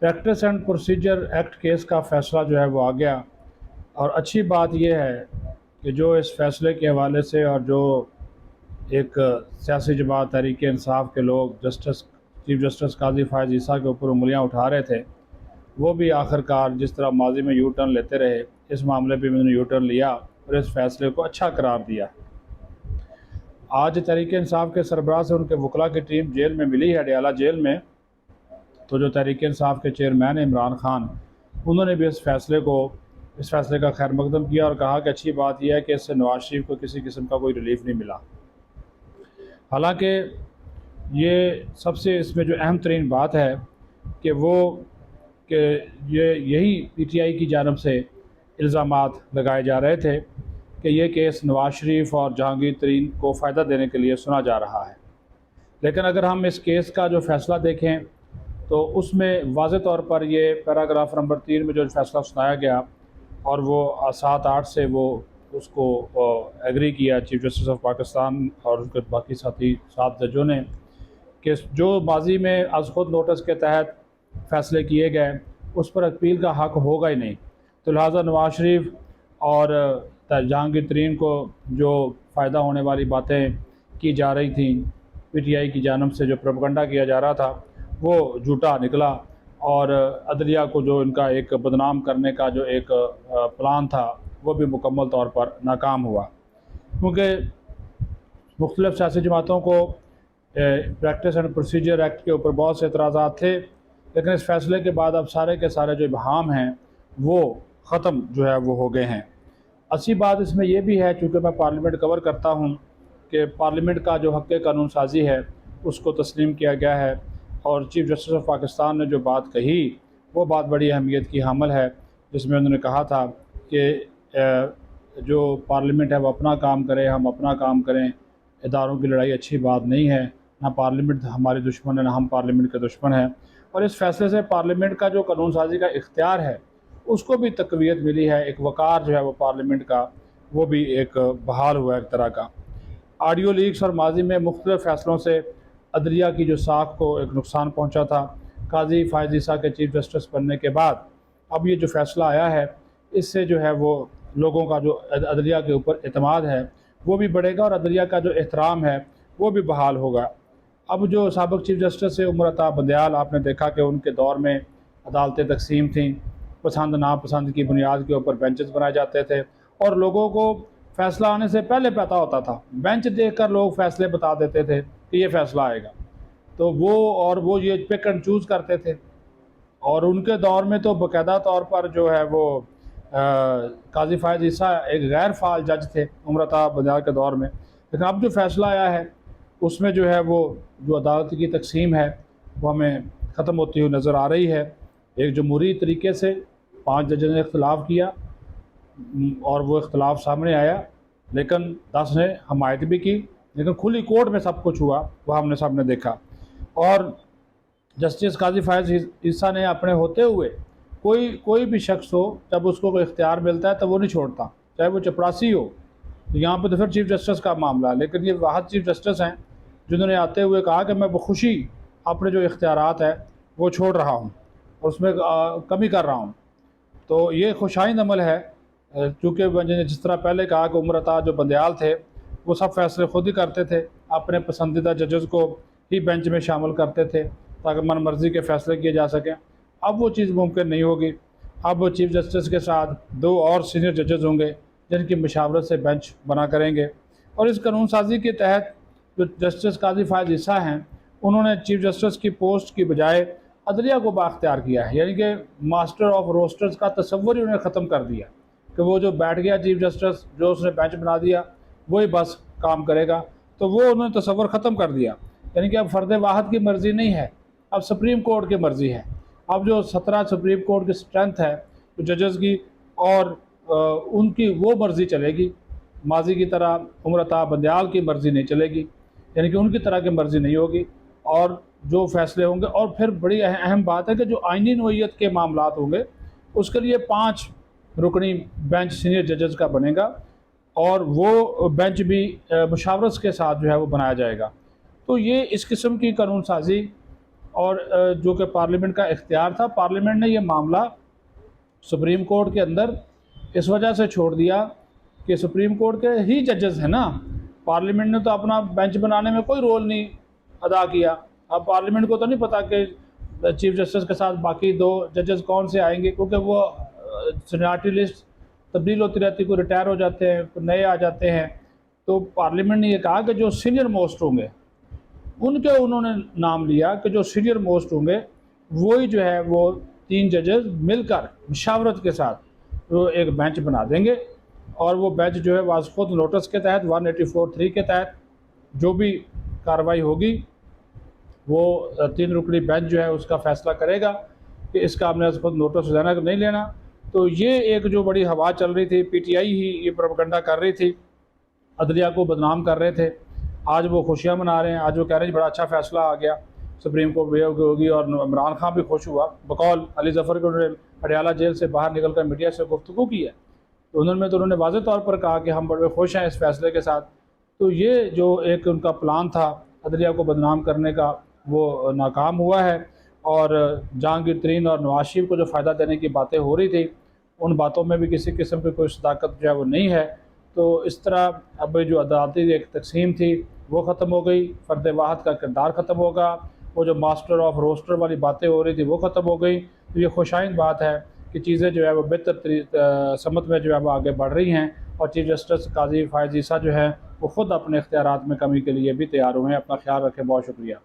Practice and procedure act case का फ़ैसला जो है वो आ गया। और अच्छी बात यह है कि जो इस फ़ैसले के हवाले से और जो एक सियासी जमात तहरीक इंसाफ के लोग चीफ जस्टिस काजी फ़ायज़ ईसा के ऊपर उंगलियां उठा रहे थे, वो भी आखिरकार जिस तरह माजी में यू टर्न लेते रहे, इस मामले पे भी उन्होंने यू टर्न लिया और इस फ़ैसले को अच्छा करार दिया। आज तहरीक इंसाफ के सरबराह से उनके वकला की टीम जेल में मिली है, अडयाला जेल में। तो जो तहरीक इंसाफ के चेयरमैन इमरान खान, उन्होंने भी इस फ़ैसले का खैर मकदम किया और कहा कि अच्छी बात यह है कि इससे नवाज शरीफ को किसी किस्म का कोई रिलीफ नहीं मिला। हालांकि ये सबसे इसमें जो अहम तरीन बात है कि कि ये यही पीटीआई की जानब से इल्ज़ामात लगाए जा रहे थे कि ये केस नवाज शरीफ और जहांगीर तरीन को फ़ायदा देने के लिए सुना जा रहा है। लेकिन अगर हम इस केस का जो फ़ैसला देखें तो उसमें वाज़े तौर पर ये पैराग्राफ नंबर 3 में जो फ़ैसला सुनाया गया और वो 7-8 से वो उसको एग्री किया चीफ जस्टिस ऑफ पाकिस्तान और उनके बाकी साथी 7 जजों ने, कि जो माजी में आज खुद नोटिस के तहत फ़ैसले किए गए उस पर अपील का हक़ होगा ही नहीं। तो लिहाजा नवाज शरीफ और जहांगीर तरीन को जो फ़ायदा होने वाली बातें की जा रही थी, पीटीआई की जानब से जो प्रोपेगेंडा किया जा रहा था, वो झूठा निकला और अदलिया को जो इनका एक बदनाम करने का जो एक प्लान था वो भी मुकम्मल तौर पर नाकाम हुआ। क्योंकि मुख्तलिफ़ सियासी जमातों को प्रैक्टिस एंड प्रोसीजर एक्ट के ऊपर बहुत से एतराज़ात थे, लेकिन इस फ़ैसले के बाद अब सारे के सारे जो इबहाम हैं वो ख़त्म जो है वो हो गए हैं। अच्छी बात इसमें यह भी है, चूँकि मैं पार्लियामेंट कवर करता हूँ, कि पार्लियामेंट का जो हक़ कानून साज़ी है उसको तस्लीम किया गया है और चीफ जस्टिस ऑफ पाकिस्तान ने जो बात कही वो बात बड़ी अहमियत की हामिल है, जिसमें उन्होंने कहा था कि जो पार्लियामेंट है वो अपना काम करे, हम अपना काम करें। इदारों की लड़ाई अच्छी बात नहीं है, ना पार्लियामेंट हमारे दुश्मन है ना हम पार्लियामेंट के दुश्मन हैं। और इस फैसले से पार्लियामेंट का जो कानून साजी का इख्तियार है उसको भी तक़वियत मिली है, एक वक़ार जो है वो पार्लियामेंट का वो भी एक बहाल हुआ है एक तरह का। ऑडियो लीक्स और माजी में मुख्तलिफ़ फ़ैसलों से अदलिया की जो साख को एक नुकसान पहुँचा था। काजी फ़ायज़ ईसा के चीफ जस्टिस बनने के बाद अब ये जो फ़ैसला आया है इससे जो है वो लोगों का जो अदलिया के ऊपर एतमाद है वो भी बढ़ेगा और अदलिया का जो एहतराम है वो भी बहाल होगा। अब जो साबिक़ चीफ जस्टिस है उमर अता बंदयाल, आपने देखा कि उनके दौर में अदालतें तकसीम थीं, पसंद नापसंद की बुनियाद के ऊपर बेंचेस बनाए जाते थे और लोगों को फ़ैसला आने से पहले पता होता था, बेंच देखकर लोग फ़ैसले बता देते थे कि ये फ़ैसला आएगा। तो वो ये पिक एंड चूज़ करते थे और उनके दौर में तो बाकायदा तौर पर जो है वो काजी फ़ायज़ ईसा एक गैर फ़ाल जज थे उमर अता बंदयाल के दौर में। लेकिन अब जो फ़ैसला आया है उसमें जो है वो जो अदालत की तकसीम है वो हमें ख़त्म होती हुई नज़र आ रही है। एक जमहूरी तरीके से 5 जजों ने इख्तलाफ किया और वो इख्तलाफ सामने आया, लेकिन 10 ने हमायत भी की, लेकिन खुली कोर्ट में सब कुछ हुआ वह हमने सामने देखा। और जस्टिस काजी फ़ायज़ ईसा ने अपने होते हुए कोई भी शख्स हो, जब उसको कोई इख्तियार मिलता है तो वो नहीं छोड़ता, चाहे वो चपरासी हो। तो यहाँ पर तो फिर चीफ जस्टिस का मामला है, लेकिन ये वाहद चीफ जस्टिस हैं जिन्होंने आते हुए कहा कि मैं बखुशी अपने जो इख्तियारात है वो छोड़ रहा हूँ और उसमें कमी कर रहा हूँ। तो ये खुशाइंद अमल है, चूँकि मैंने जिस तरह पहले कहा कि उमर अता जो बंदयाल थे वो सब फैसले खुद ही करते थे, अपने पसंदीदा जजेस को ही बेंच में शामिल करते थे ताकि मन मर्ज़ी के फ़ैसले किए जा सकें। अब वो चीज़ मुमकिन नहीं होगी। अब वो चीफ जस्टिस के साथ 2 और सीनियर जजेस होंगे जिनकी मशावरत से बेंच बना करेंगे। और इस कानून साजी के तहत जो जस्टिस काजी फ़ायज़ ईसा हैं उन्होंने चीफ जस्टिस की पोस्ट की बजाय अदलिया को बाख्तियार किया है, यानी कि मास्टर ऑफ रोस्टर्स का तसव्वुर ही उन्हें ख़त्म कर दिया कि वो जो बैठ गया चीफ जस्टिस, जो उसने बेंच बना दिया वही बस काम करेगा। तो वो उन्होंने तसव्वुर ख़त्म कर दिया, यानी कि अब फ़र्द वाहिद की मर्ज़ी नहीं है, अब सुप्रीम कोर्ट की मर्ज़ी है। अब जो 17 सुप्रीम कोर्ट की स्ट्रेंथ है तो जजेस की, और उनकी वो मर्ज़ी चलेगी, माजी की तरह उमर अता बंदयाल की मर्ज़ी नहीं चलेगी, यानी कि उनकी तरह की मर्ज़ी नहीं होगी और जो फ़ैसले होंगे। और फिर बड़ी अहम बात है कि जो आइनी नोयत के मामलात होंगे उसके लिए 5 रुकनी बेंच सीनियर जजेस का बनेगा और वो बेंच भी मुशावरत के साथ जो है वो बनाया जाएगा। तो ये इस किस्म की कानून साजी और जो कि पार्लियामेंट का इख्तियार था। पार्लियामेंट ने ये मामला सुप्रीम कोर्ट के अंदर इस वजह से छोड़ दिया कि सुप्रीम कोर्ट के ही जजेस हैं ना, पार्लियामेंट ने तो अपना बेंच बनाने में कोई रोल नहीं अदा किया। अब पार्लियामेंट को तो नहीं पता कि चीफ जस्टिस के साथ बाकी 2 जजेस कौन से आएंगे, क्योंकि वो सीनियरिटी लिस्ट तब्दील होती रहती, कोई रिटायर हो जाते हैं, कोई नए आ जाते हैं। तो पार्लियामेंट ने ये कहा कि जो सीनियर मोस्ट होंगे उनके उन्होंने नाम लिया कि जो सीनियर मोस्ट होंगे वही जो है वो 3 जजेस मिलकर मशावरत के साथ वो एक बेंच बना देंगे, और वो बेंच जो है वाज खुद नोटिस के तहत 184(3) के तहत जो भी कार्रवाई होगी वो 3 रुकनी बेंच जो है उसका फ़ैसला करेगा कि इसका हमने खुद नोटिस लेना कि नहीं लेना। तो ये एक जो बड़ी हवा चल रही थी, पीटीआई ही ये प्रोपेगेंडा कर रही थी, अदलिया को बदनाम कर रहे थे। आज वो खुशियाँ मना रहे हैं, आज वो कह रहे हैं बड़ा अच्छा फ़ैसला आ गया सुप्रीम कोर्ट वे होगी, और इमरान खान भी खुश हुआ। बकौल अली ज़फ़र के उन्होंने पटियाला जेल से बाहर निकल कर मीडिया से गुफ्तगू की है, तो उन्होंने वाज़ेह तौर पर कहा कि हम बड़े खुश हैं इस फ़ैसले के साथ। तो ये जो एक उनका प्लान था अदलिया को बदनाम करने का वो नाकाम हुआ है, और जहांगीर तरीन और नवाज शरीफ को जो फ़ायदा देने की बातें हो रही थी उन बातों में भी किसी किस्म की कोई सदाकत जो है वो नहीं है। तो इस तरह अब जो अदालती एक तकसीम थी वो ख़त्म हो गई, फ़र्द वाहद का किरदार ख़त्म होगा, वो जो मास्टर ऑफ रोस्टर वाली बातें हो रही थी वो ख़त्म हो गई। तो ये खुशाइन बात है कि चीज़ें जो है वो बेहतर समत में जो है वो आगे बढ़ रही हैं, और चीफ जस्टिस काजी फ़ायज़ ईसा जो है वो ख़ुद अपने इख्तियारात में कमी के लिए भी तैयार हुए हैं। अपना ख्याल रखें, बहुत शुक्रिया।